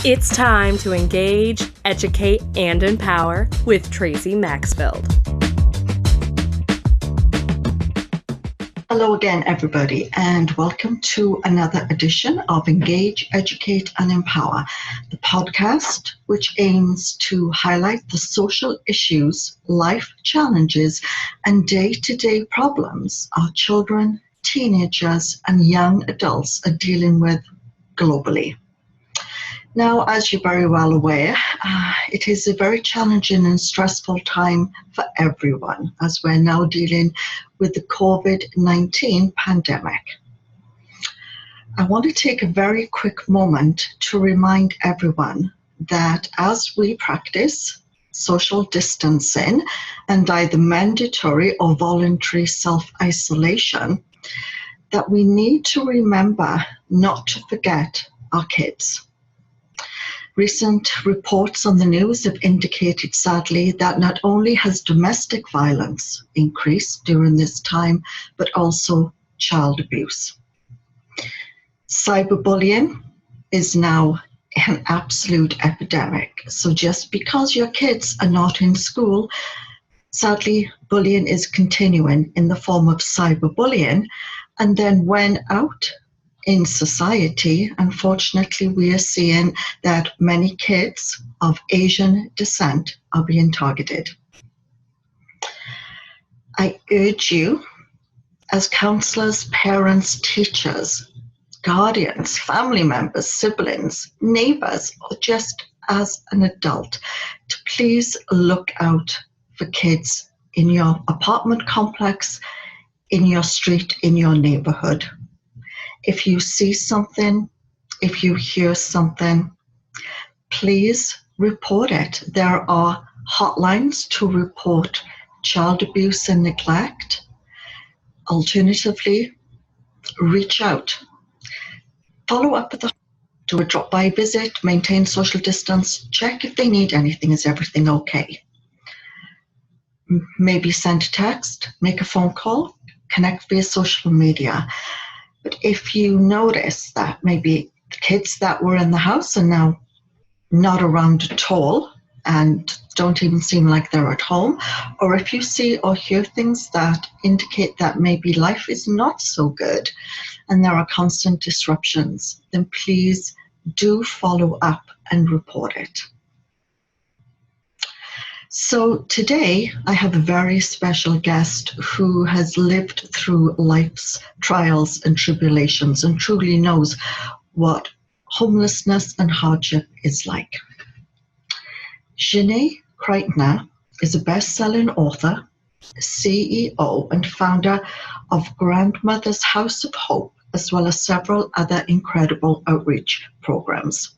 It's time to engage, educate, and empower with Tracey Maxfield. Hello again, everybody, and welcome to another edition of Engage, Educate, and Empower, the podcast which aims to highlight the social issues, life challenges, and day-to-day problems our children, teenagers, and young adults are dealing with globally. Now, as you're very well aware, it is a very challenging and stressful time for everyone as we're now dealing with the COVID-19 pandemic. I want to take a very quick moment to remind everyone that as we practice social distancing and either mandatory or voluntary self-isolation, that we need to remember not to forget our kids. Recent reports on the news have indicated, sadly, that not only has domestic violence increased during this time, but also child abuse. Cyberbullying is now an absolute epidemic. So just because your kids are not in school, sadly, bullying is continuing in the form of cyberbullying. And then when out in society, unfortunately, we are seeing that many kids of Asian descent are being targeted. I urge you, as counselors, parents, teachers, guardians, family members, siblings, neighbors, or just as an adult, to please look out for kids in your apartment complex, in your street, in your neighborhood. If you see something, if you hear something, please report it. There are hotlines to report child abuse and neglect. Alternatively, reach out. Follow up with do a drop-by visit, maintain social distance, check if they need anything, is everything okay? Maybe send a text, make a phone call, connect via social media. But if you notice that maybe the kids that were in the house are now not around at all and don't even seem like they're at home, or if you see or hear things that indicate that maybe life is not so good and there are constant disruptions, then please do follow up and report it. So today I have a very special guest who has lived through life's trials and tribulations and truly knows what homelessness and hardship is like. Je'net Kreitner is a best-selling author, CEO, and founder of Grandmother's House of Hope, as well as several other incredible outreach programs.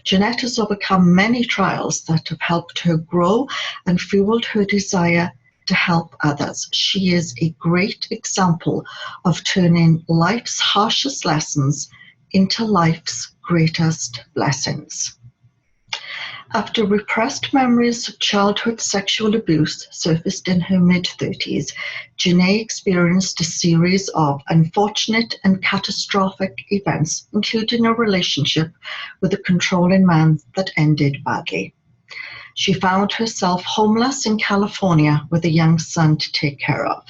Je'net has overcome many trials that have helped her grow and fueled her desire to help others. She is a great example of turning life's harshest lessons into life's greatest blessings. After repressed memories of childhood sexual abuse surfaced in her mid-30s, Je'net experienced a series of unfortunate and catastrophic events, including a relationship with a controlling man that ended badly. She found herself homeless in California with a young son to take care of.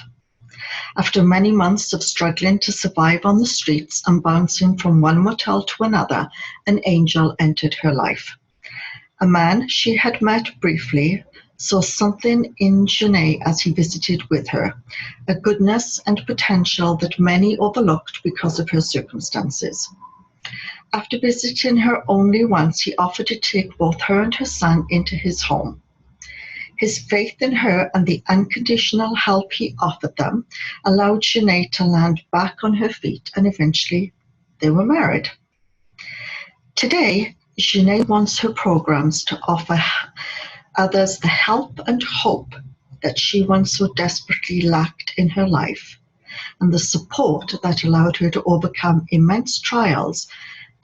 After many months of struggling to survive on the streets and bouncing from one motel to another, an angel entered her life. A man she had met briefly saw something in Je'net as he visited with her, a goodness and potential that many overlooked because of her circumstances. After visiting her only once, he offered to take both her and her son into his home. His faith in her and the unconditional help he offered them allowed Je'net to land back on her feet, and eventually they were married. Today, Je'net wants her programs to offer others the help and hope that she once so desperately lacked in her life, and the support that allowed her to overcome immense trials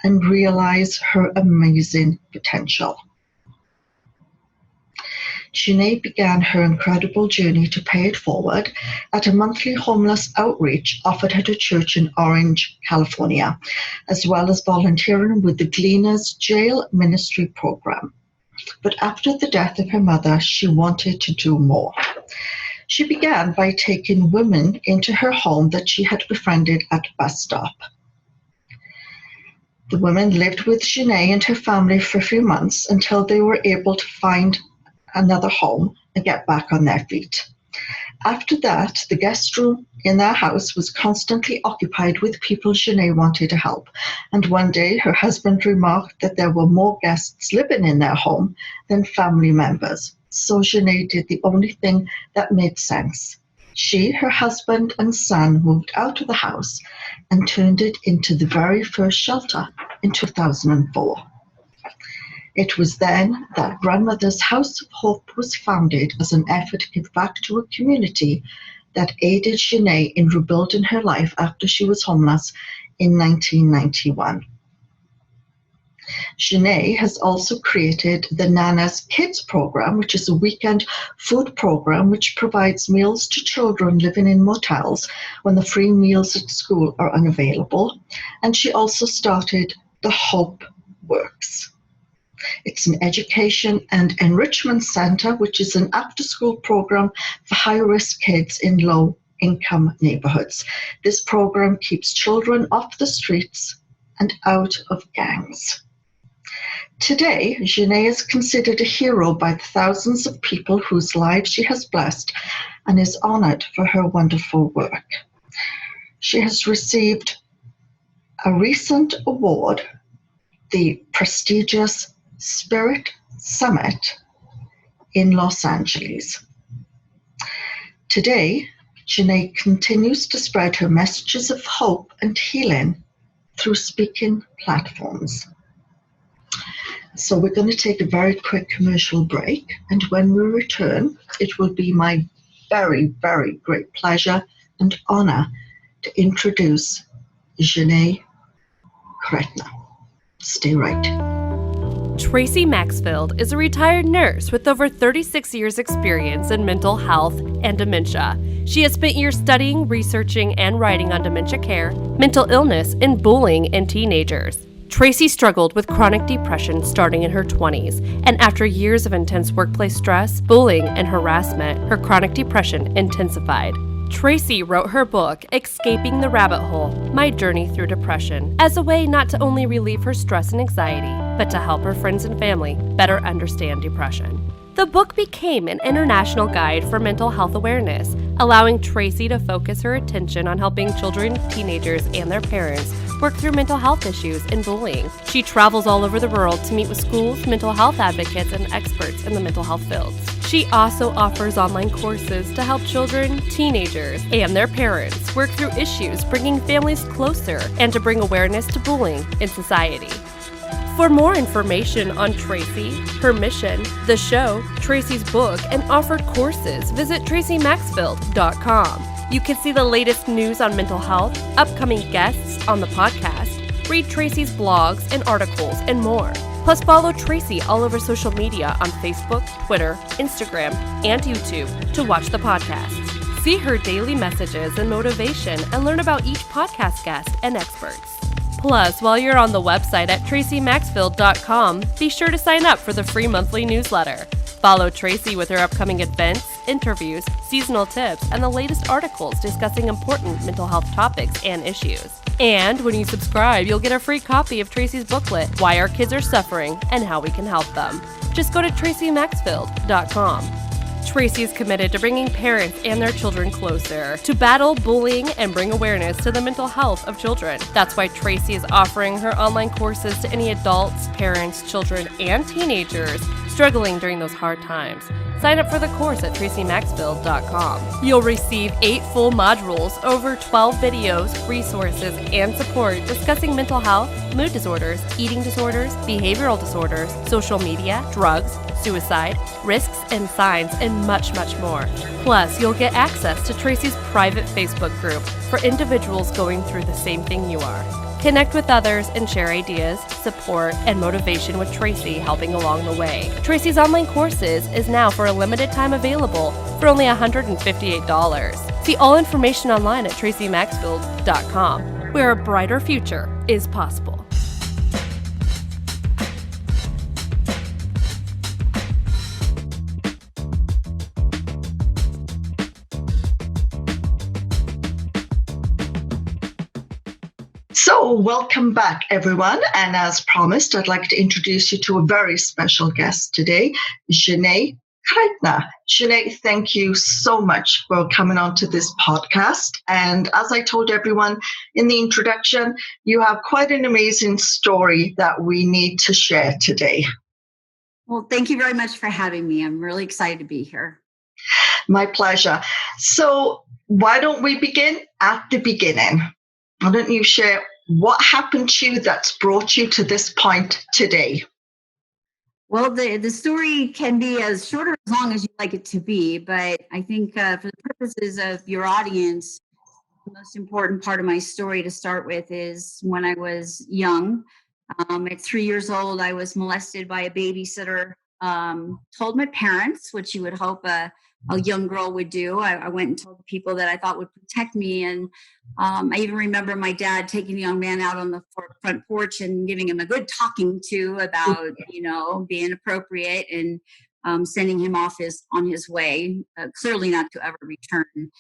and realize her amazing potential. Je'net began her incredible journey to pay it forward at a monthly homeless outreach offered at a church in Orange, California, as well as volunteering with the Gleaners Jail Ministry Program. But after the death of her mother, she wanted to do more. She began by taking women into her home that she had befriended at bus stop. The women lived with Je'net and her family for a few months until they were able to find another home and get back on their feet. After that, the guest room in their house was constantly occupied with people Je'net wanted to help. And one day, her husband remarked that there were more guests living in their home than family members. So Je'net did the only thing that made sense. She, her husband, and son moved out of the house and turned it into the very first shelter in 2004. It was then that Grandmother's House of Hope was founded as an effort to give back to a community that aided Je'net in rebuilding her life after she was homeless in 1991. Je'net has also created the Nana's Kids program, which is a weekend food program which provides meals to children living in motels when the free meals at school are unavailable. And she also started the Hope Works. It's an education and enrichment center, which is an after-school program for high-risk kids in low-income neighborhoods. This program keeps children off the streets and out of gangs. Today, Je'net is considered a hero by the thousands of people whose lives she has blessed and is honored for her wonderful work. She has received a recent award, the prestigious Spirit Summit in Los Angeles. Today, Je'net continues to spread her messages of hope and healing through speaking platforms. So we're going to take a very quick commercial break, and when we return, it will be my very, very great pleasure and honor to introduce Je'net Kreitner. Stay right. Tracey Maxfield is a retired nurse with over 36 years' experience in mental health and dementia. She has spent years studying, researching, and writing on dementia care, mental illness, and bullying in teenagers. Tracey struggled with chronic depression starting in her 20s, and after years of intense workplace stress, bullying, and harassment, her chronic depression intensified. Tracey wrote her book, Escaping the Rabbit Hole: My Journey Through Depression, as a way not to only relieve her stress and anxiety, but to help her friends and family better understand depression. The book became an international guide for mental health awareness, allowing Tracey to focus her attention on helping children, teenagers, and their parents work through mental health issues and bullying. She travels all over the world to meet with schools, mental health advocates, and experts in the mental health fields. She also offers online courses to help children, teenagers, and their parents work through issues, bringing families closer and to bring awareness to bullying in society. For more information on Tracey, her mission, the show, Tracey's book, and offered courses, visit TraceyMaxfield.com. You can see the latest news on mental health, upcoming guests on the podcast, read Tracey's blogs and articles, and more. Plus, follow Tracey all over social media on Facebook, Twitter, Instagram, and YouTube to watch the podcasts. See her daily messages and motivation and learn about each podcast guest and experts. Plus, while you're on the website at TraceyMaxfield.com, be sure to sign up for the free monthly newsletter. Follow Tracey with her upcoming events, interviews, seasonal tips, and the latest articles discussing important mental health topics and issues. And when you subscribe, you'll get a free copy of Tracey's booklet, Why Our Kids Are Suffering and How We Can Help Them. Just go to TraceyMaxfield.com. Tracey is committed to bringing parents and their children closer, to battle bullying and bring awareness to the mental health of children. That's why Tracey is offering her online courses to any adults, parents, children, and teenagers struggling during those hard times. Sign up for the course at TraceyMaxfield.com. You'll receive 8 full modules, over 12 videos, resources, and support discussing mental health, mood disorders, eating disorders, behavioral disorders, social media, drugs, suicide, risks and signs, and much, much more. Plus, you'll get access to Tracey's private Facebook group for individuals going through the same thing you are. Connect with others and share ideas, support, and motivation with Tracey helping along the way. Tracey's online courses is now for a limited time available for only $158. See all information online at traceymaxfield.com, where a brighter future is possible. So, welcome back, everyone. And as promised, I'd like to introduce you to a very special guest today, Je'net Kreitner. Je'net, thank you so much for coming on to this podcast. And as I told everyone in the introduction, you have quite an amazing story that we need to share today. Well, thank you very much for having me. I'm really excited to be here. My pleasure. So, why don't we begin at the beginning? Why don't you share what happened to you that's brought you to this point today? Well, the story can be as short or as long as you'd like it to be, but I think for the purposes of your audience, the most important part of my story to start with is when I was young. At 3 years old, I was molested by a babysitter. Told my parents, which you would hope a young girl would do. I went and told the people that I thought would protect me. And I even remember my dad taking the young man out on the front porch and giving him a good talking to about, being appropriate and sending him off on his way, clearly not to ever return.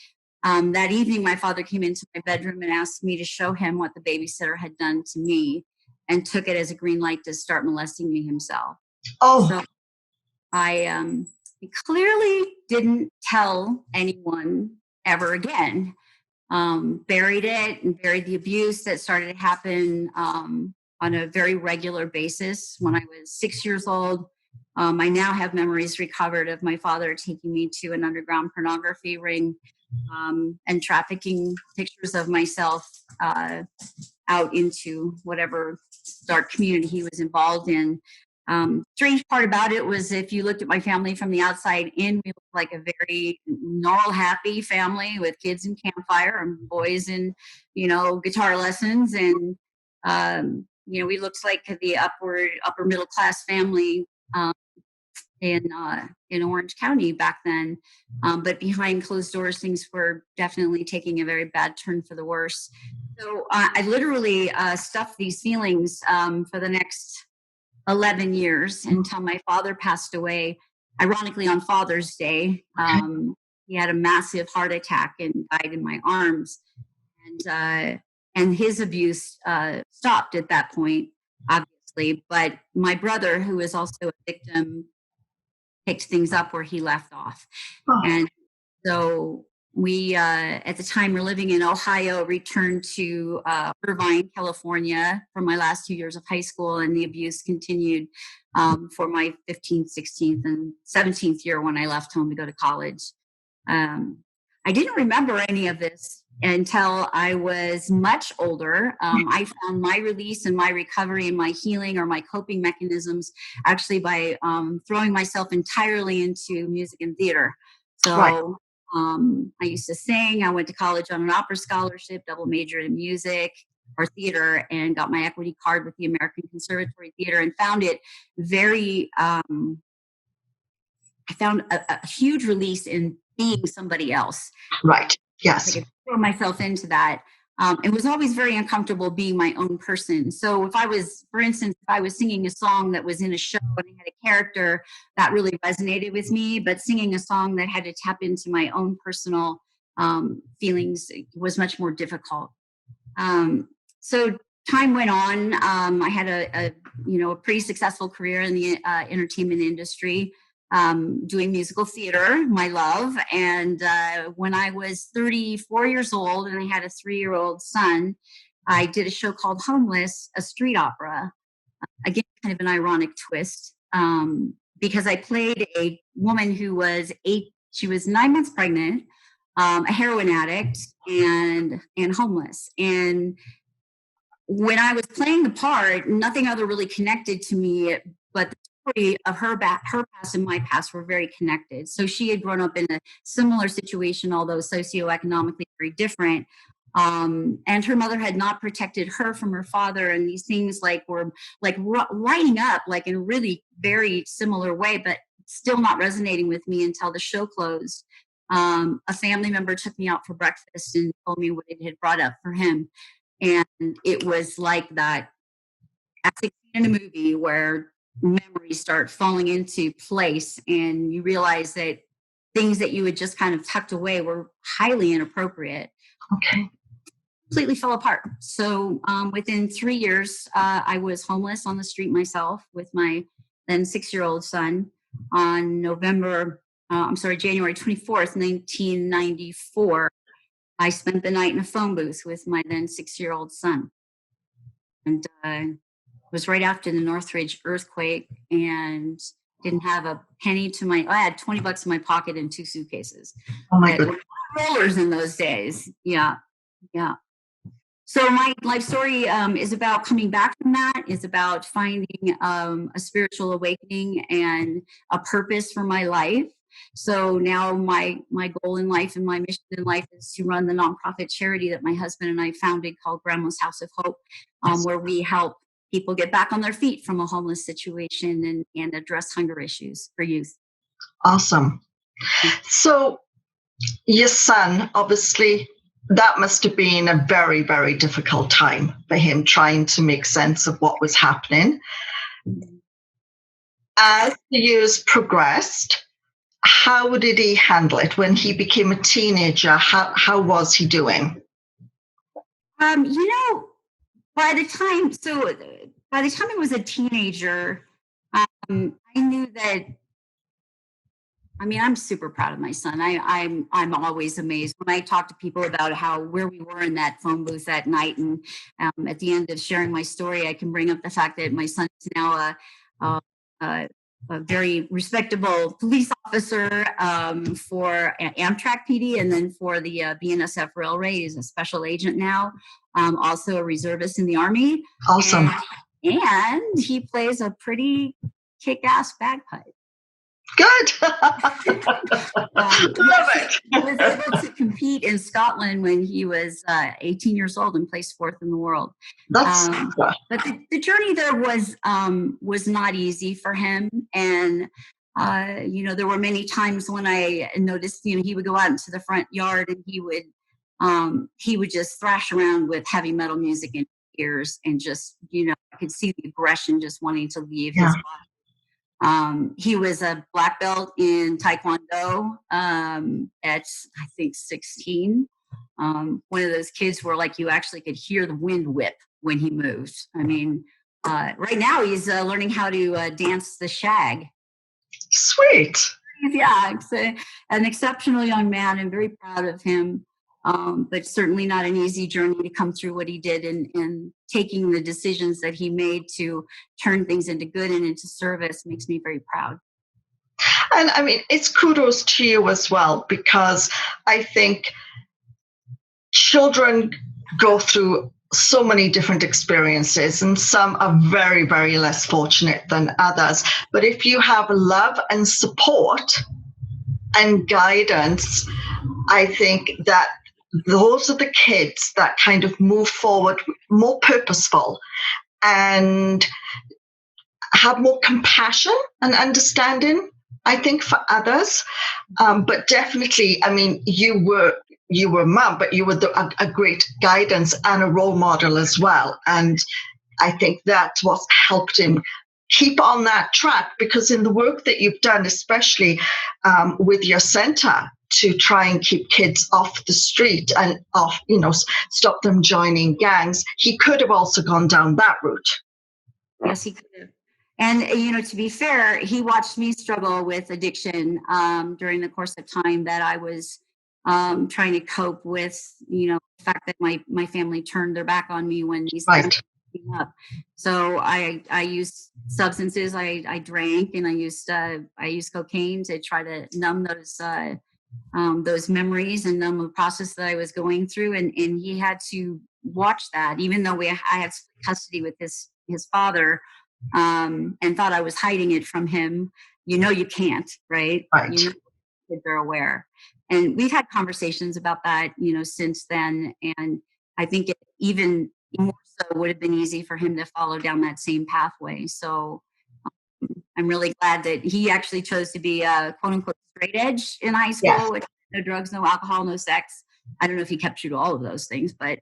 That evening, my father came into my bedroom and asked me to show him what the babysitter had done to me and took it as a green light to start molesting me himself. Oh, So I clearly didn't tell anyone ever again. Buried it and buried the abuse that started to happen on a very regular basis. When I was 6 years old, I now have memories recovered of my father taking me to an underground pornography ring and trafficking pictures of myself out into whatever dark community he was involved in. Strange part about it was if you looked at my family from the outside in, we looked like a very normal, happy family with kids and campfire and boys and, guitar lessons. And, we looked like the upper middle class family in Orange County back then. But behind closed doors, things were definitely taking a very bad turn for the worse. So I literally stuffed these feelings for the next 11 years until my father passed away, ironically on Father's Day. He had a massive heart attack and died in my arms. And his abuse stopped at that point, obviously. But my brother, who is also a victim, picked things up where he left off. Oh. And so we, at the time, were living in Ohio, returned to Irvine, California for my last 2 years of high school, and the abuse continued for my 15th, 16th, and 17th year when I left home to go to college. I didn't remember any of this until I was much older. I found my release and my recovery and my healing or my coping mechanisms actually by throwing myself entirely into music and theater. So Right. I used to sing. I went to college on an opera scholarship, double majored in music or theater, and got my equity card with the American Conservatory Theater, and found it very, I found a huge release in being somebody else. Right. Yes. I could throw myself into that. It was always very uncomfortable being my own person. So if I was, for instance, if I was singing a song that was in a show and I had a character, that really resonated with me. But singing a song that had to tap into my own personal feelings was much more difficult. So time went on. I had a pretty successful career in the entertainment industry. Doing musical theater, my love. And when I was 34 years old and I had a 3-year-old son, I did a show called Homeless, a street opera. Again, kind of an ironic twist, because I played a woman who was she was 9 months pregnant, a heroin addict, and homeless. And when I was playing the part, nothing other really connected to me, but the story of her past and my past were very connected. So she had grown up in a similar situation, although socioeconomically very different. And her mother had not protected her from her father. And these things were lighting up like in a really very similar way, but still not resonating with me until the show closed. A family member took me out for breakfast and told me what it had brought up for him. And it was like that acting in a movie where memories start falling into place and you realize that things that you had just kind of tucked away were highly inappropriate. Okay. Completely fell apart. So within 3 years, I was homeless on the street myself with my then 6-year-old son on January 24th, 1994. I spent the night in a phone booth with my then 6-year-old son. And it was right after the Northridge earthquake and didn't have a penny I had $20 in my pocket and 2 suitcases. Oh my goodness. Rollers in those days. Yeah. Yeah. So my life story is about coming back from that. It's about finding a spiritual awakening and a purpose for my life. So now my goal in life and my mission in life is to run the nonprofit charity that my husband and I founded called Grandma's House of Hope, where we help people get back on their feet from a homeless situation and address hunger issues for youth. Awesome. So your son, obviously, that must have been a very, very difficult time for him trying to make sense of what was happening. As the years progressed, how did he handle it when he became a teenager? How was he doing? By the time I was a teenager, I knew that. I'm super proud of my son. I'm always amazed when I talk to people about where we were in that phone booth that night, and at the end of sharing my story, I can bring up the fact that my son is now a very respectable police officer for Amtrak PD, and then for the BNSF Railway. He's a special agent now, also a reservist in the Army. Awesome. And he plays a pretty kick-ass bagpipe. Good. Love it. He was able to compete in Scotland when he was 18 years old and placed 4th in the world. That's but the journey there was not easy for him. And, there were many times when I noticed, he would go out into the front yard and he would just thrash around with heavy metal music in his ears and just, I could see the aggression just wanting to leave his body. He was a black belt in Taekwondo at, I think, 16. One of those kids where you actually could hear the wind whip when he moved. Right now he's learning how to dance the shag. Sweet. Yeah, an exceptional young man. I'm very proud of him. But certainly not an easy journey to come through what he did and taking the decisions that he made to turn things into good and into service makes me very proud. And it's kudos to you as well, because I think children go through so many different experiences and some are very, very less fortunate than others. But if you have love and support and guidance, I think that those are the kids that kind of move forward more purposeful and have more compassion and understanding, I think, for others. But definitely, you were a mom, but you were a great guidance and a role model as well. And I think that's what's helped him keep on that track, because in the work that you've done, especially with your center, to try and keep kids off the street and stop them joining gangs, he could have also gone down that route. Yes, he could have. And, to be fair, he watched me struggle with addiction during the course of time that I was trying to cope with, the fact that my family turned their back on me when these things came up. So I used substances. I drank, and I used cocaine to try to numb those memories and numb the process that I was going through. And he had to watch that, even though I had custody with his father, and thought I was hiding it from him. You can't, right? Right. Kids are aware. And we've had conversations about that, since then. And I think it even more so would have been easy for him to follow down that same pathway. So I'm really glad that he actually chose to be a quote unquote straight edge in high school, Yes. with no drugs, no alcohol, no sex. I don't know if he kept true to all of those things, but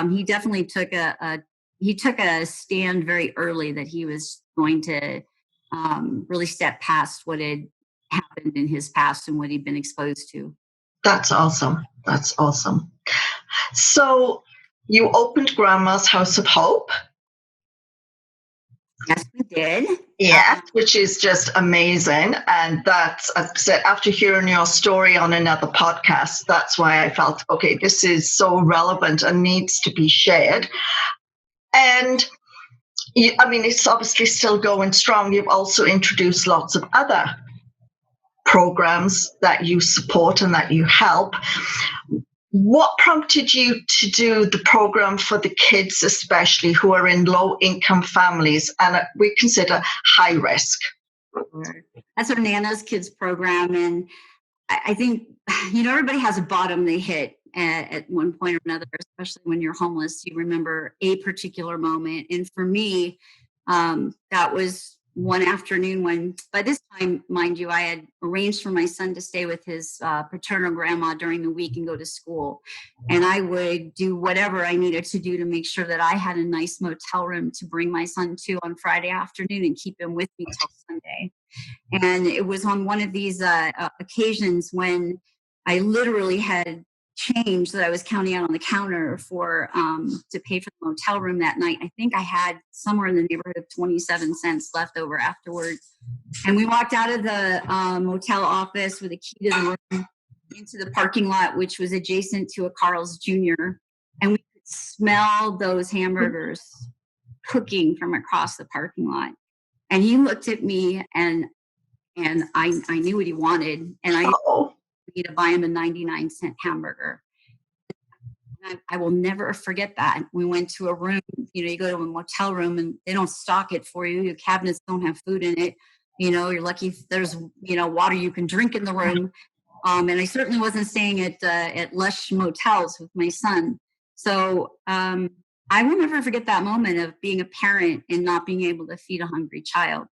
he definitely took a stand very early that he was going to really step past what had happened in his past and what he'd been exposed to. That's awesome. That's awesome. So you opened Grandma's House of Hope. Yes, we did. Yes, which is just amazing. And that's, as I said, after hearing your story on another podcast, that's why I felt, okay, this is so relevant and needs to be shared. And it's obviously still going strong. You've also introduced lots of other programs that you support and that you help. What prompted you to do the program for the kids, especially who are in low-income families and we consider high risk? That's our Nana's Kids program. And I think, everybody has a bottom they hit at one point or another, especially when you're homeless. You remember a particular moment. And for me, that was one afternoon when, by this time, mind you, I had arranged for my son to stay with his paternal grandma during the week and go to school. And I would do whatever I needed to do to make sure that I had a nice motel room to bring my son to on Friday afternoon and keep him with me till Sunday. And it was on one of these occasions when I literally had change that I was counting out on the counter for to pay for the motel room that night. I think I had somewhere in the neighborhood of 27 cents left over afterwards. And we walked out of the motel office with a key to the room into the parking lot, which was adjacent to a Carl's Jr. And we could smell those hamburgers cooking from across the parking lot. And he looked at me and I knew what he wanted. And I need to buy him a 99-cent hamburger. I will never forget that. We went to a room, you go to a motel room and they don't stock it for you. Your cabinets don't have food in it. You're lucky if there's, water you can drink in the room. And I certainly wasn't staying at lush motels with my son. So I will never forget that moment of being a parent and not being able to feed a hungry child.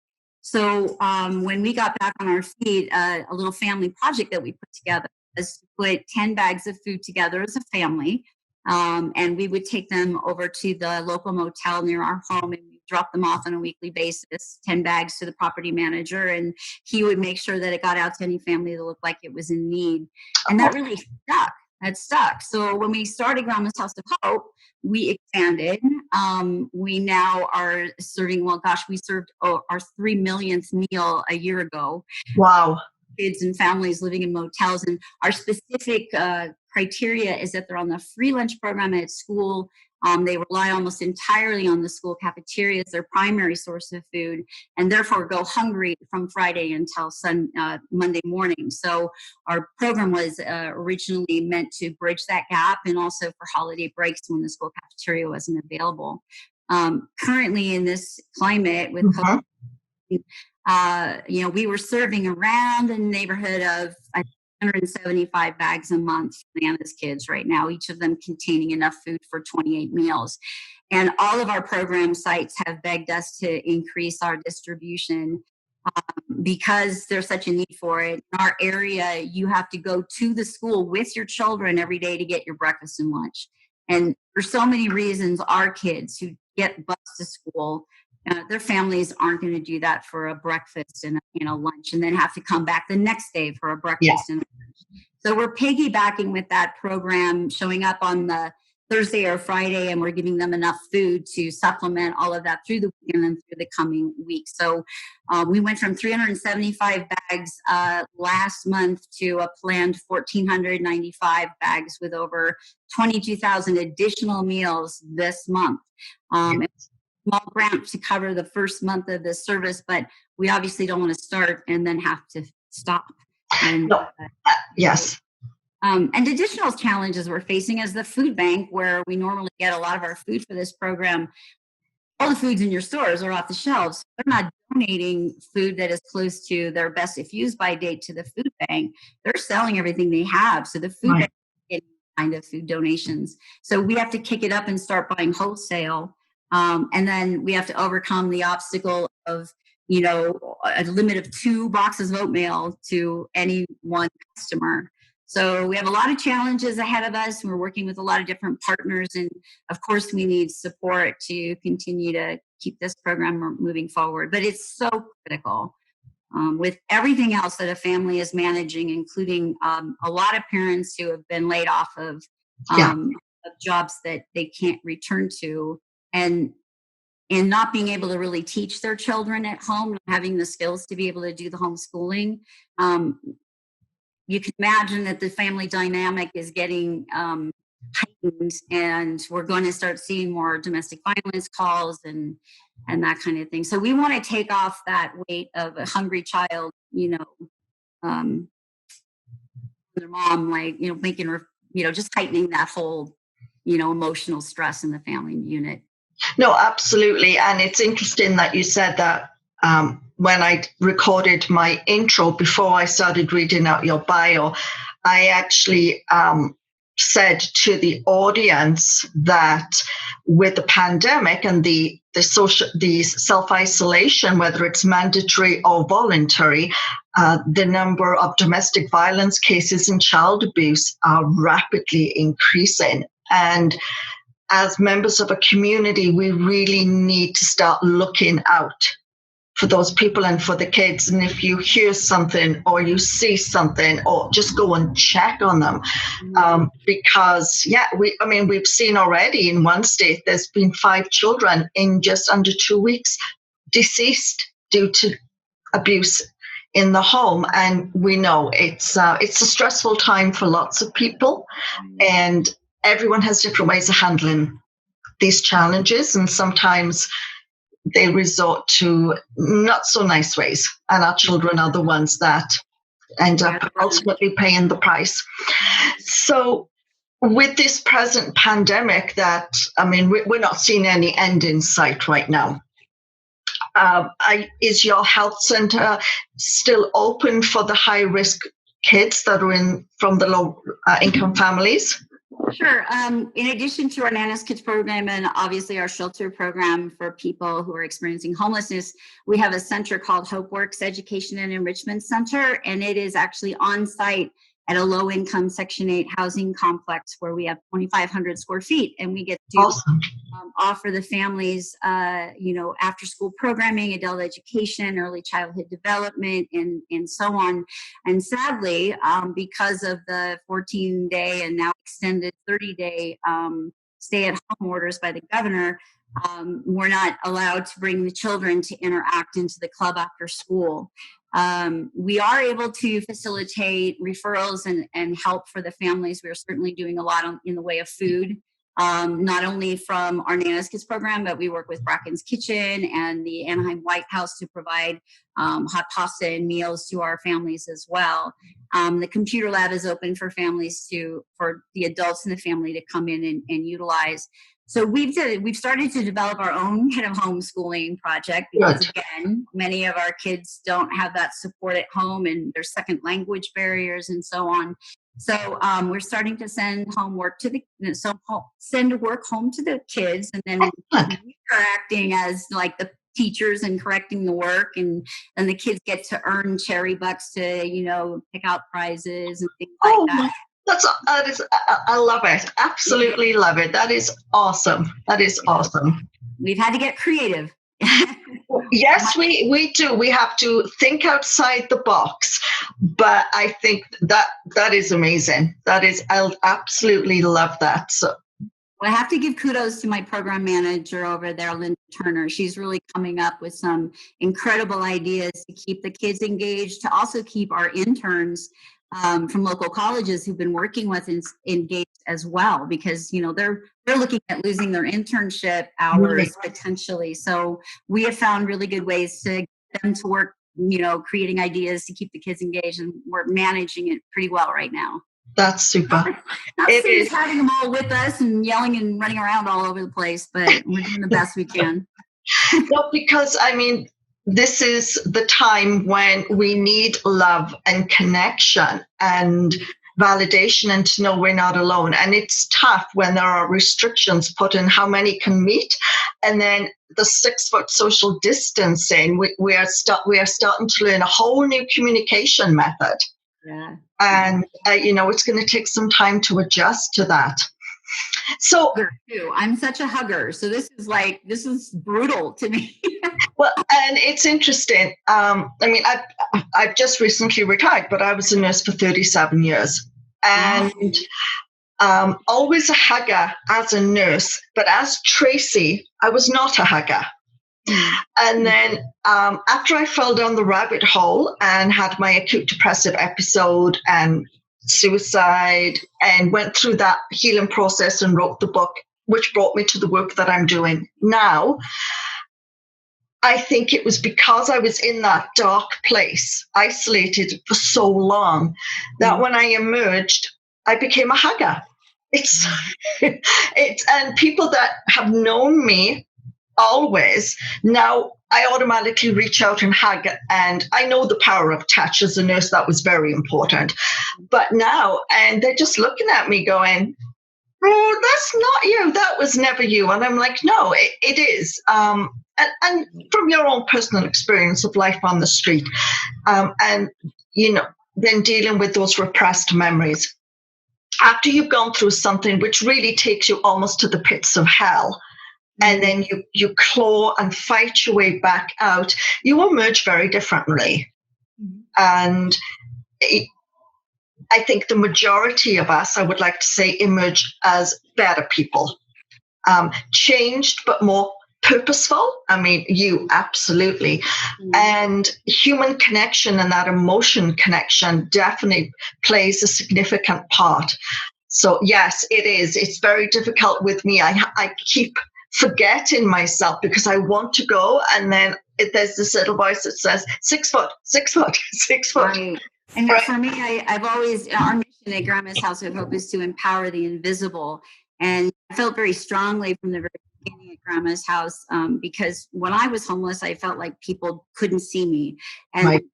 So when we got back on our feet, a little family project that we put together was to put 10 bags of food together as a family. And we would take them over to the local motel near our home and we drop them off on a weekly basis, 10 bags to the property manager. And he would make sure that it got out to any family that looked like it was in need. And that really stuck. That stuck. So when we started Grandma's House of Hope, we expanded. We now are serving, we served our 3 millionth meal a year ago. Wow. Kids and families living in motels. And our specific criteria is that they're on the free lunch program at school. They rely almost entirely on the school cafeteria as their primary source of food, and therefore go hungry from Friday until Monday morning. So our program was originally meant to bridge that gap, and also for holiday breaks when the school cafeteria wasn't available. Currently, in this climate with COVID, we were serving around in the neighborhood of 175 bags a month for Nana's Kids right now, each of them containing enough food for 28 meals. And all of our program sites have begged us to increase our distribution because there's such a need for it. In our area, you have to go to the school with your children every day to get your breakfast and lunch. And for so many reasons, our kids who get bused to school, their families aren't going to do that for a breakfast and a lunch and then have to come back the next day for a breakfast and a lunch. So we're piggybacking with that program, showing up on the Thursday or Friday, and we're giving them enough food to supplement all of that through the weekend and through the coming week. So we went from 375 bags last month to a planned 1,495 bags with over 22,000 additional meals this month. Small grant to cover the first month of the service, but we obviously don't want to start and then have to stop. And yes. And additional challenges we're facing as the food bank, where we normally get a lot of our food for this program, all the foods in your stores are off the shelves. They're not donating food that is close to their best if used by date to the food bank. They're selling everything they have. So the food bank is getting kind of food donations. So we have to kick it up and start buying wholesale. And then we have to overcome the obstacle of, a limit of 2 boxes of oatmeal to any one customer. So we have a lot of challenges ahead of us. We're working with a lot of different partners. And of course, we need support to continue to keep this program moving forward. But it's so critical with everything else that a family is managing, including a lot of parents who have been laid off of jobs that they can't return to. And not being able to really teach their children at home, not having the skills to be able to do the homeschooling. You can imagine that the family dynamic is getting heightened, and we're going to start seeing more domestic violence calls and that kind of thing. So we want to take off that weight of a hungry child, their mom, making her, just heightening that whole, emotional stress in the family unit. No, absolutely. And it's interesting that you said that when I recorded my intro before I started reading out your bio, I actually said to the audience that with the pandemic and the self-isolation, whether it's mandatory or voluntary, the number of domestic violence cases and child abuse are rapidly increasing. And as members of a community, we really need to start looking out for those people and for the kids. And if you hear something or you see something, or just go and check on them. Because, we've seen already in one state, there's been 5 children in just under 2 weeks deceased due to abuse in the home. And we know it's a stressful time for lots of people. And everyone has different ways of handling these challenges, and sometimes they resort to not so nice ways, and our children are the ones that end up ultimately paying the price. So with this present pandemic we're not seeing any end in sight right now. Is your health center still open for the high-risk kids that are from the low-income families? Sure. In addition to our Nana's Kids program and obviously our shelter program for people who are experiencing homelessness, we have a center called HopeWorks Education and Enrichment Center, and it is actually on site at a low-income Section 8 housing complex where we have 2,500 square feet, and we get to offer the families, after-school programming, adult education, early childhood development, and so on. And sadly, because of the 14-day and now extended 30-day stay-at-home orders by the governor, we're not allowed to bring the children to interact into the club after school. We are able to facilitate referrals and help for the families. We're certainly doing a lot in the way of food, not only from our Nana's Kids program, but we work with Bracken's Kitchen and the Anaheim White House to provide hot pasta and meals to our families as well. The computer lab is open for families for the adults in the family to come in and utilize. So we've started to develop our own kind of homeschooling project because, again, many of our kids don't have that support at home, and there's second language barriers and so on. So we're starting to send send work home to the kids, and then we are acting as like the teachers and correcting the work, and the kids get to earn cherry bucks to pick out prizes and things like that. I love it. Absolutely love it. That is awesome. We've had to get creative. Yes, we do. We have to think outside the box. But I think that is amazing. I absolutely love that. So I have to give kudos to my program manager over there, Linda Turner. She's really coming up with some incredible ideas to keep the kids engaged, to also keep our interns from local colleges who've been working with engaged as well, because they're looking at losing their internship hours potentially. So we have found really good ways to get them to work, creating ideas to keep the kids engaged, and we're managing it pretty well right now. That's super. Not having them all with us and yelling and running around all over the place, but we're doing the best we can. No, because I mean, this is the time when we need love and connection and validation and to know we're not alone. And it's tough when there are restrictions put in how many can meet. And then the 6-foot social distancing, we are starting to learn a whole new communication method. Yeah. And, it's going to take some time to adjust to that. So I'm such a hugger. So this is brutal to me. Well, and it's interesting. I've just recently retired, but I was a nurse for 37 years. And always a hugger as a nurse. But as Tracey, I was not a hugger. And then after I fell down the rabbit hole and had my acute depressive episode and suicide and went through that healing process and wrote the book, which brought me to the work that I'm doing now, I think it was because I was in that dark place, isolated for so long, that when I emerged, I became a hugger. And people that have known me always, now I automatically reach out and hug. And I know the power of touch. As a nurse, that was very important. But now, and they're just looking at me going, oh, that's not you. That was never you. And I'm like, no, it is. And from your own personal experience of life on the street, and, then dealing with those repressed memories. After you've gone through something which really takes you almost to the pits of hell, and then you claw and fight your way back out, you emerge very differently. And I think the majority of us, I would like to say, emerge as better people, changed but more purposeful. I mean, you absolutely. And human connection and that emotion connection definitely plays a significant part. So yes, it is. It's very difficult with me. I keep forgetting myself because I want to go, and then there's this little voice that says 6 foot, 6 foot, 6 foot. Right. And for me, I've always, our mission at Grandma's House of Hope is to empower the invisible. And I felt very strongly from the very beginning at Grandma's House, because when I was homeless, I felt like people couldn't see me. And, right.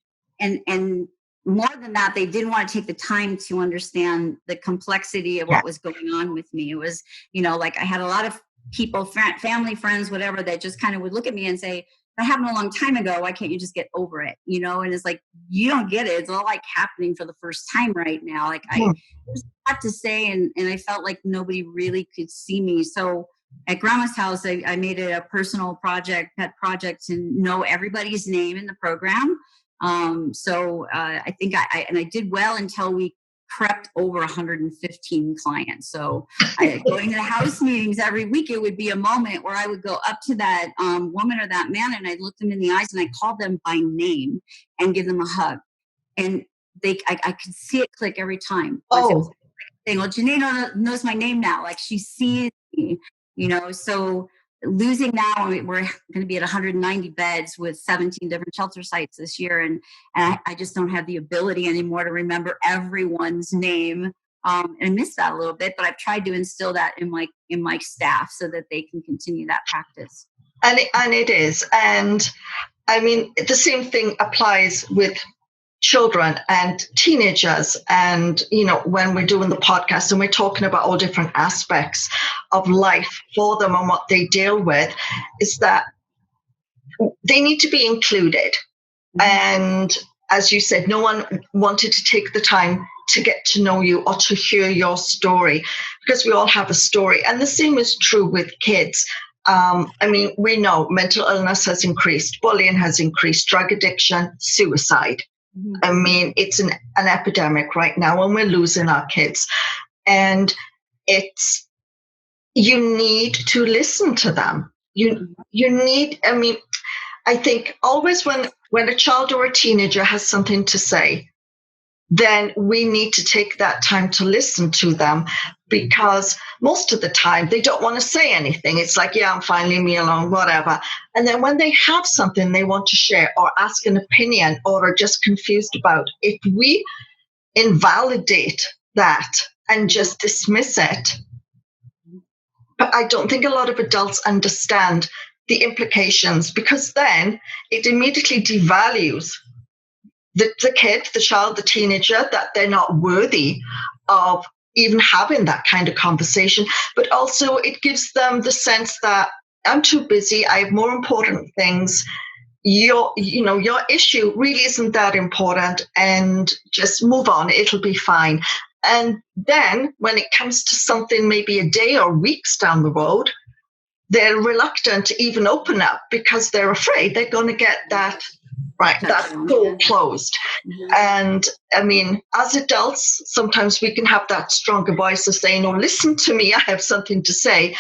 and more than that, they didn't want to take the time to understand the complexity of what was going on with me. It was, like I had a lot of people, family, friends, whatever, that just kind of would look at me and say, that happened a long time ago. Why can't you just get over it? And it's like, you don't get it. It's all like happening for the first time right now. Like I just had to say, and I felt like nobody really could see me. So at Grandma's House, I made it a personal project, pet project, to know everybody's name in the program. So I think I did well until we prepped over 115 clients. So going to the house meetings every week, it would be a moment where I would go up to that woman or that man, and I'd look them in the eyes and I called them by name and give them a hug. And I could see it click every time. Oh, saying, well, Je'net knows my name now. Like she sees me, so losing now, we're going to be at 190 beds with 17 different shelter sites this year. And I just don't have the ability anymore to remember everyone's name. And I miss that a little bit, but I've tried to instill that in my staff so that they can continue that practice. And it is. And I mean, the same thing applies with children and teenagers. And, when we're doing the podcast and we're talking about all different aspects of life for them and what they deal with, is that they need to be included. And as you said, no one wanted to take the time to get to know you or to hear your story, because we all have a story. And the same is true with kids. We know mental illness has increased, bullying has increased, drug addiction, suicide. I mean, it's an epidemic right now, and we're losing our kids. And you need to listen to them. You need, I think always when a child or a teenager has something to say, then we need to take that time to listen to them, because most of the time they don't want to say anything. It's like, yeah, I'm fine, leave me alone, whatever. And then when they have something they want to share or ask an opinion or are just confused about, if we invalidate that and just dismiss it, but I don't think a lot of adults understand the implications, because then it immediately devalues the kid, the child, the teenager, that they're not worthy of even having that kind of conversation. But also it gives them the sense that I'm too busy, I have more important things. Your issue really isn't that important, and just move on, it'll be fine. And then when it comes to something maybe a day or weeks down the road, they're reluctant to even open up because they're afraid they're going to get that door closed. Mm-hmm. And I mean, as adults, sometimes we can have that stronger voice of saying, oh, listen to me, I have something to say.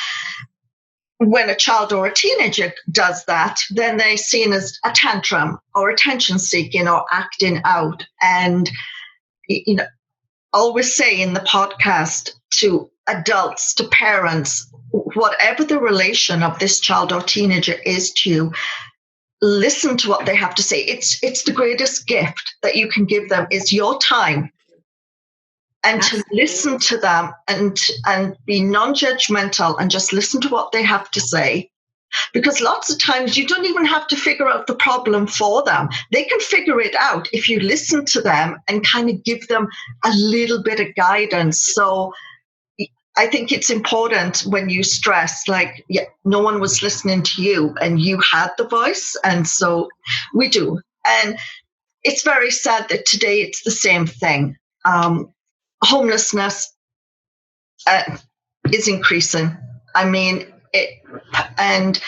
When a child or a teenager does that, then they're seen as a tantrum or attention seeking or acting out. And, always say in the podcast to adults, to parents, whatever the relation of this child or teenager is to you, listen to what they have to say. It's the greatest gift that you can give them is your time. And to listen to them and be non-judgmental and just listen to what they have to say. Because lots of times you don't even have to figure out the problem for them. They can figure it out if you listen to them and kind of give them a little bit of guidance. So I think it's important when you stress, like, yeah, no one was listening to you and you had the voice. And so we do. And it's very sad that today it's the same thing. Homelessness is increasing. I mean, and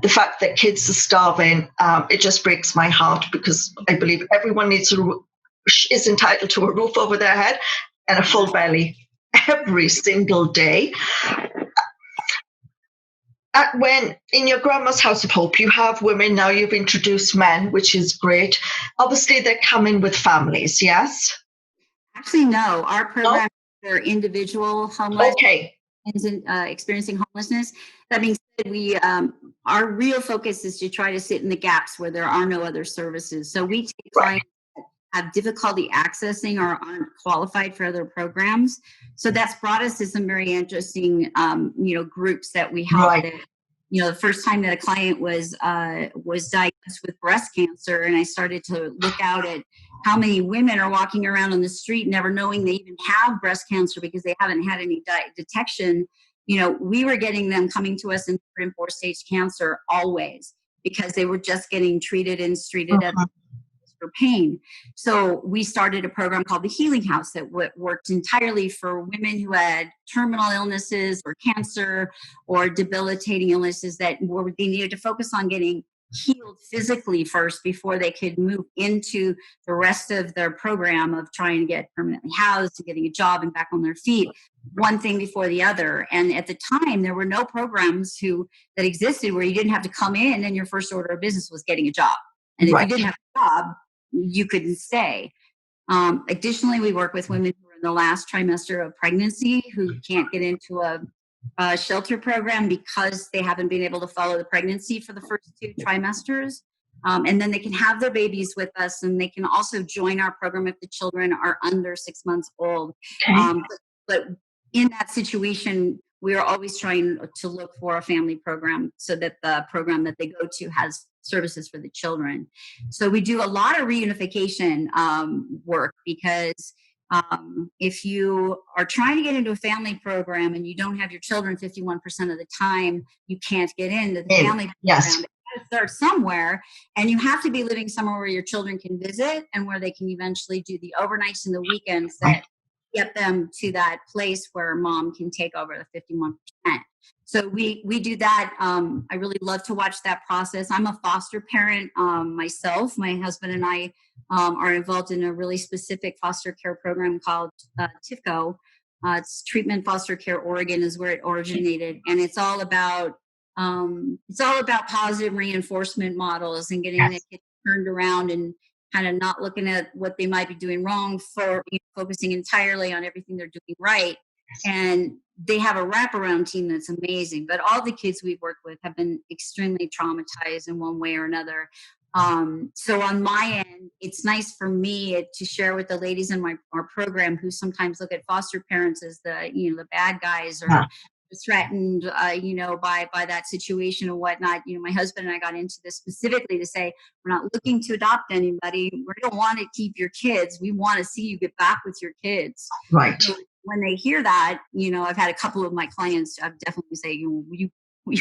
the fact that kids are starving, it just breaks my heart, because I believe everyone is entitled to a roof over their head and a full belly every single day. When in your grandma's house of hope, you have women, now you've introduced men, which is great. Obviously, they're coming with families, yes? Actually, no. Our program for individual homeless experiencing homelessness. That being said, we our real focus is to try to sit in the gaps where there are no other services. So we take clients that have difficulty accessing or aren't qualified for other programs. So that's brought us to some very interesting, groups that we help. Right. The first time that a client was diagnosed with breast cancer, and I started to look out at how many women are walking around on the street never knowing they even have breast cancer because they haven't had any detection. We were getting them coming to us in 3rd and 4th stage cancer always, because they were just getting treated and treated at for pain. So we started a program called the Healing House that worked entirely for women who had terminal illnesses or cancer or debilitating illnesses that they needed to focus on getting healed physically first before they could move into the rest of their program of trying to get permanently housed, to getting a job and back on their feet, one thing before the other. And at the time, there were no programs that existed where you didn't have to come in and your first order of business was getting a job. And if you didn't have a job, you couldn't stay. Additionally, we work with women who are in the last trimester of pregnancy who can't get into a shelter program because they haven't been able to follow the pregnancy for the first 2 trimesters. And then they can have their babies with us, and they can also join our program if the children are under 6 months old. Okay. But in that situation, we are always trying to look for a family program so that the program that they go to has services for the children. So we do a lot of reunification work, because if you are trying to get into a family program and you don't have your children 51% of the time, you can't get into the family program. Yes. You have to start somewhere, and you have to be living somewhere where your children can visit and where they can eventually do the overnights and the weekends that get them to that place where mom can take over the 51%. So we do that. I really love to watch that process. I'm a foster parent myself. My husband and I are involved in a really specific foster care program called TIFCO. It's Treatment Foster Care Oregon is where it originated, and it's all about positive reinforcement models and getting the kids turned around and kind of not looking at what they might be doing wrong, for focusing entirely on everything they're doing right. And they have a wraparound team that's amazing. But all the kids we've worked with have been extremely traumatized in one way or another. So on my end, it's nice for me to share with the ladies in our program who sometimes look at foster parents as the bad guys or threatened, by that situation and whatnot. My husband and I got into this specifically to say, we're not looking to adopt anybody. We don't want to keep your kids. We want to see you get back with your kids. Right. So when they hear that, I've had a couple of my clients, I've definitely say, you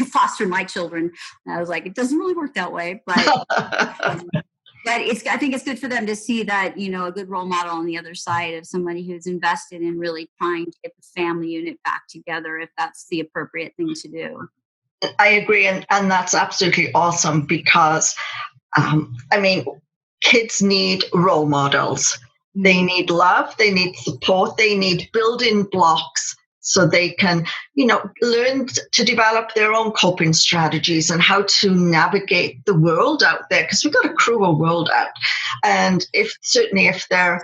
foster my children. And I was like, it doesn't really work that way, but but I think it's good for them to see that, a good role model on the other side of somebody who's invested in really trying to get the family unit back together, if that's the appropriate thing to do. I agree. And that's absolutely awesome because, kids need role models. They need love. They need support. They need building blocks so they can, learn to develop their own coping strategies and how to navigate the world out there, because we've got a cruel world out. And if they're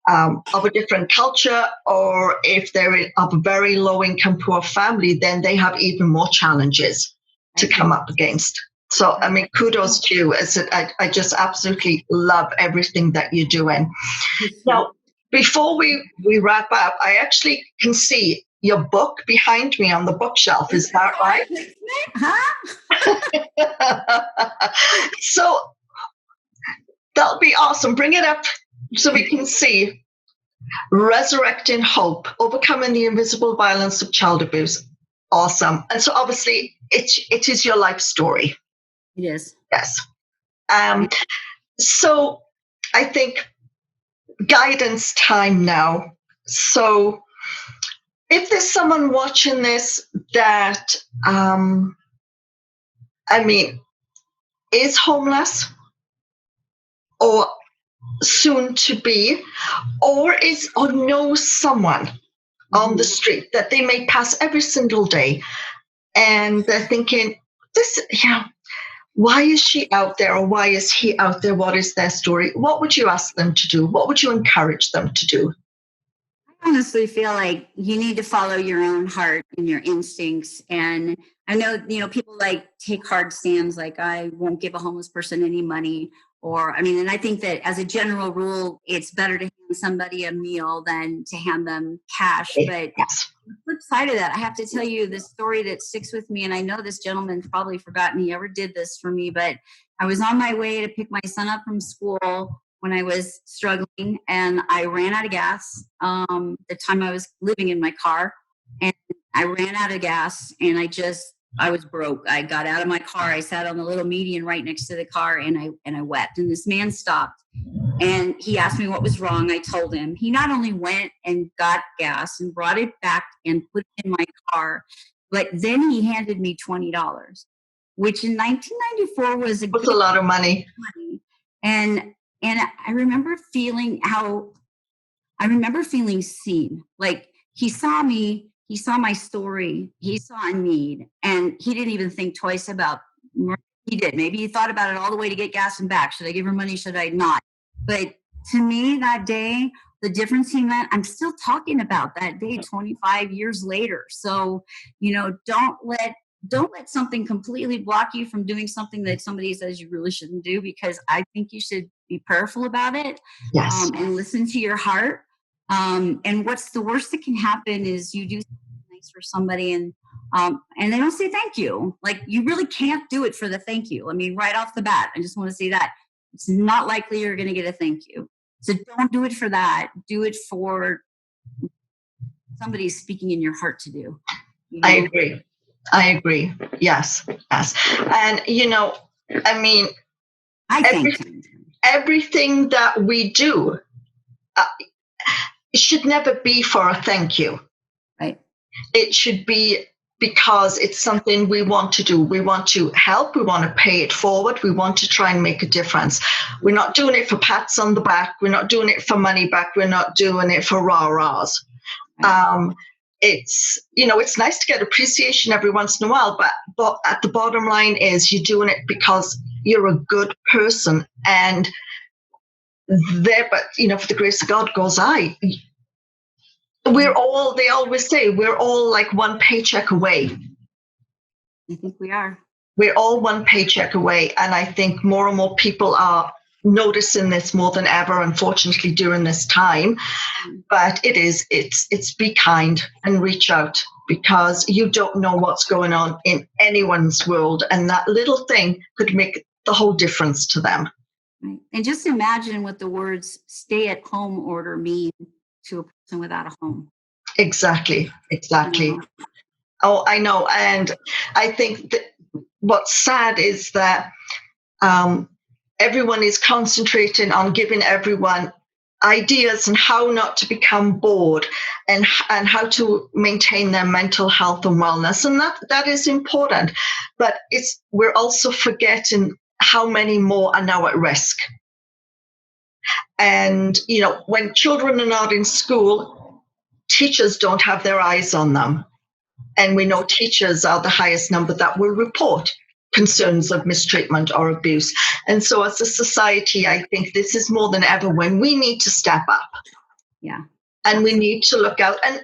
of a different culture, or if they're of a very low income, poor family, then they have even more challenges to come up against. So, kudos to you. I just absolutely love everything that you're doing. Now, before we wrap up, I actually can see your book behind me on the bookshelf. Is that right? So that'll be awesome. Bring it up so we can see. Resurrecting Hope, Overcoming the Invisible Violence of Child Abuse. Awesome. And so obviously it is your life story. It is. Yes. So I think guidance time now. So if there's someone watching this that, is homeless or soon to be, or knows someone on the street that they may pass every single day, and they're thinking, why is she out there, or why is he out there? What is their story? What would you ask them to do? What would you encourage them to do? I honestly feel like you need to follow your own heart and your instincts. And I know, people take hard stands, like I won't give a homeless person any money. And I think that as a general rule, it's better to hand somebody a meal than to hand them cash. But yes. The flip side of that, I have to tell you the story that sticks with me. And I know this gentleman's probably forgotten he ever did this for me, but I was on my way to pick my son up from school when I was struggling, and I ran out of gas. The time I was living in my car, and I ran out of gas, and I was broke. I got out of my car. I sat on the little median right next to the car, and I wept. And this man stopped, and he asked me what was wrong. I told him. He not only went and got gas and brought it back and put it in my car, but then he handed me $20, which in 1994 was a lot of money. And I remember feeling seen. Like he saw me. He saw my story. He saw a need, and he didn't even think twice about. He did. Maybe he thought about it all the way to get gas and back. Should I give her money? Should I not? But to me, that day, the difference in that, I'm still talking about that day 25 years later. So, don't let something completely block you from doing something that somebody says you really shouldn't do, because I think you should be prayerful about it. Yes. And listen to your heart. And what's the worst that can happen is you do something nice for somebody and they don't say thank you. Like, you really can't do it for the thank you. Right off the bat, I just want to say that it's not likely you're going to get a thank you. So don't do it for that. Do it for somebody speaking in your heart to do. I agree. Yes. And, everything that we do, it should never be for a thank you. Right. It should be because it's something we want to do. We want to help. We want to pay it forward. We want to try and make a difference. We're not doing it for pats on the back. We're not doing it for money back. We're not doing it for rah-rahs. Right. It's nice to get appreciation every once in a while, but at the bottom line is you're doing it because you're a good person, and for the grace of God goes I. They always say, we're all like one paycheck away. I think we are. We're all one paycheck away. And I think more and more people are noticing this more than ever, unfortunately, during this time. But it's be kind and reach out because you don't know what's going on in anyone's world. And that little thing could make the whole difference to them. Right. And just imagine what the words stay at home order mean to a person without a home. Exactly. You know? Oh, I know. And I think that what's sad is that everyone is concentrating on giving everyone ideas on how not to become bored and how to maintain their mental health and wellness. And that is important. But we're also forgetting how many more are now at risk. And, when children are not in school, teachers don't have their eyes on them. And we know teachers are the highest number that will report concerns of mistreatment or abuse. And so as a society, I think this is more than ever when we need to step up. Yeah. And we need to look out. And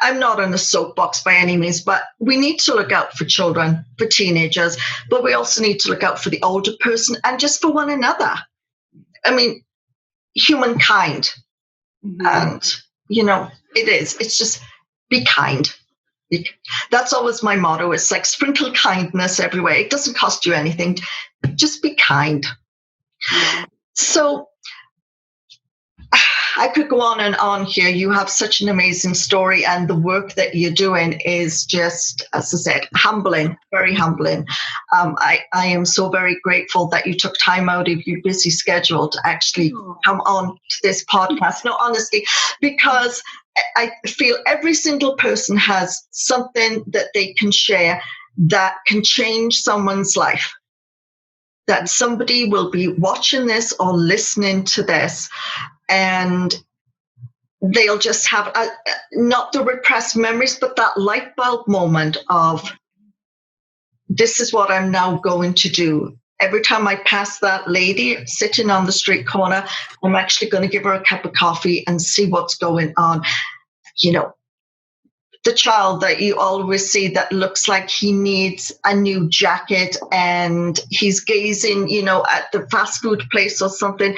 I'm not on a soapbox by any means, but we need to look out for children, for teenagers, but we also need to look out for the older person and just for one another. I mean, humankind. Mm-hmm. And, it's just be kind. That's always my motto. It's like sprinkle kindness everywhere. It doesn't cost you anything. Just be kind. Yeah. So I could go on and on here. You have such an amazing story, and the work that you're doing is just, as I said, humbling, very humbling. I am so very grateful that you took time out of your busy schedule to actually come on to this podcast. No, honestly, because I feel every single person has something that they can share that can change someone's life. That somebody will be watching this or listening to this, and they'll just have not the repressed memories, but that light bulb moment of, this is what I'm now going to do. Every time I pass that lady sitting on the street corner, I'm actually going to give her a cup of coffee and see what's going on. The child that you always see that looks like he needs a new jacket and he's gazing, at the fast food place or something,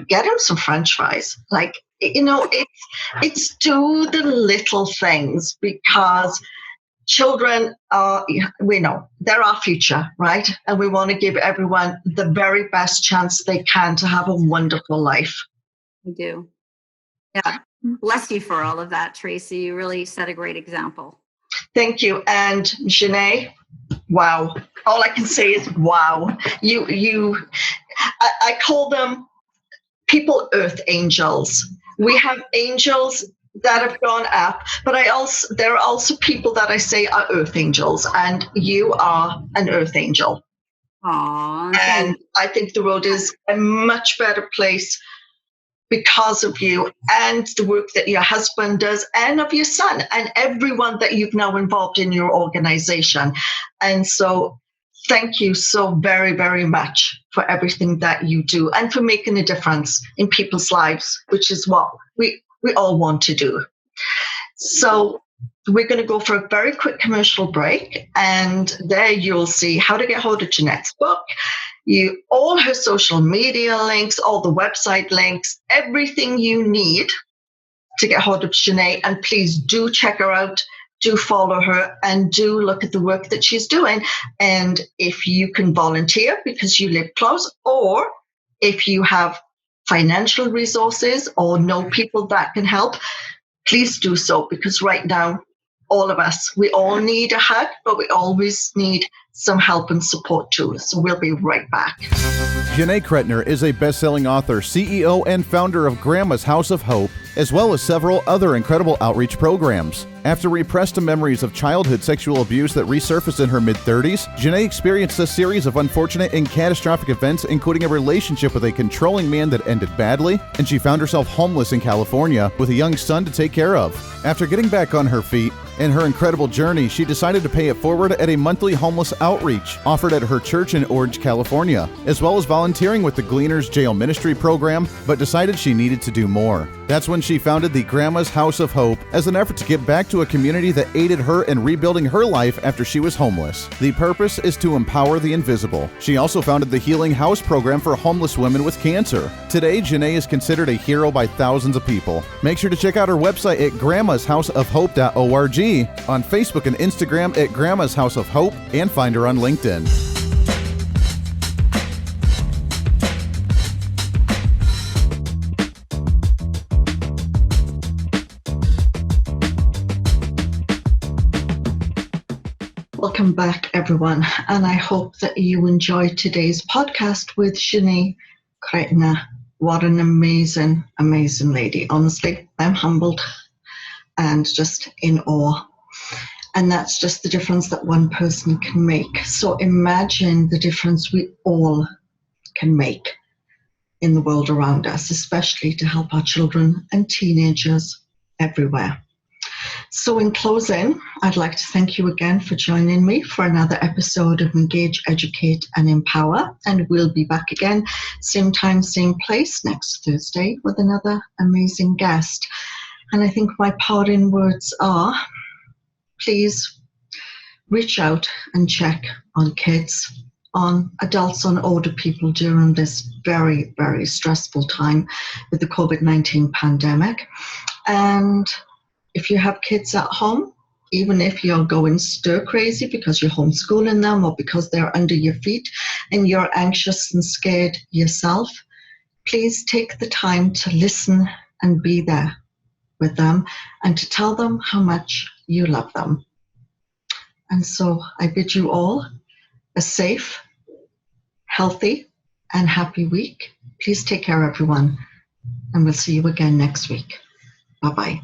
get him some French fries. It's do the little things, because children we know they're our future, right? And we want to give everyone the very best chance they can to have a wonderful life. We do. Yeah. Bless you for all of that, Tracey. You really set a great example. Thank you. And Je'net, wow. All I can say is wow. I call them people earth angels. We have angels that have gone up, but there are also people that I say are earth angels, and you are an earth angel. Aww. And I think the world is a much better place because of you and the work that your husband does, and of your son, and everyone that you've now involved in your organization. And so thank you so very, very much for everything that you do and for making a difference in people's lives, which is what we all want to do. So we're going to go for a very quick commercial break, and there you'll see how to get hold of Je'net's book, all her social media links, all the website links, everything you need to get hold of Je'net. And please do check her out, do follow her, and do look at the work that she's doing. And if you can volunteer because you live close, or if you have financial resources or know people that can help, please do so, because right now, all of us, we all need a hug, but we always need some help and support too. So we'll be right back. Je'net Kreitner is a best-selling author, CEO, and founder of Grandma's House of Hope, as well as several other incredible outreach programs. After repressed memories of childhood sexual abuse that resurfaced in her mid-30s, Je'net experienced a series of unfortunate and catastrophic events, including a relationship with a controlling man that ended badly, and she found herself homeless in California with a young son to take care of. After getting back on her feet and her incredible journey, she decided to pay it forward at a monthly homeless outreach offered at her church in Orange, California, as well as volunteering with the Gleaners Jail Ministry program, but decided she needed to do more. That's when she founded the Grandma's House of Hope as an effort to give back to a community that aided her in rebuilding her life after she was homeless. The purpose is to empower the invisible. She also founded the Healing House program for homeless women with cancer. Today, Je'net is considered a hero by thousands of people. Make sure to check out her website at grandmashouseofhope.org, on Facebook and Instagram at Grandma's House of Hope, and find her on LinkedIn. Welcome back, everyone, and I hope that you enjoyed today's podcast with Je'net Kreitner. What an amazing, amazing lady. Honestly, I'm humbled and just in awe. And that's just the difference that one person can make. So imagine the difference we all can make in the world around us, especially to help our children and teenagers everywhere. So in closing, I'd like to thank you again for joining me for another episode of Engage, Educate and Empower. And we'll be back again, same time, same place next Thursday with another amazing guest. And I think my parting words are, please reach out and check on kids, on adults, on older people during this very, very stressful time with the COVID-19 pandemic. And if you have kids at home, even if you're going stir crazy because you're homeschooling them or because they're under your feet and you're anxious and scared yourself, please take the time to listen and be there with them and to tell them how much you love them. And so I bid you all a safe, healthy, and happy week. Please take care, everyone, and we'll see you again next week. Bye-bye.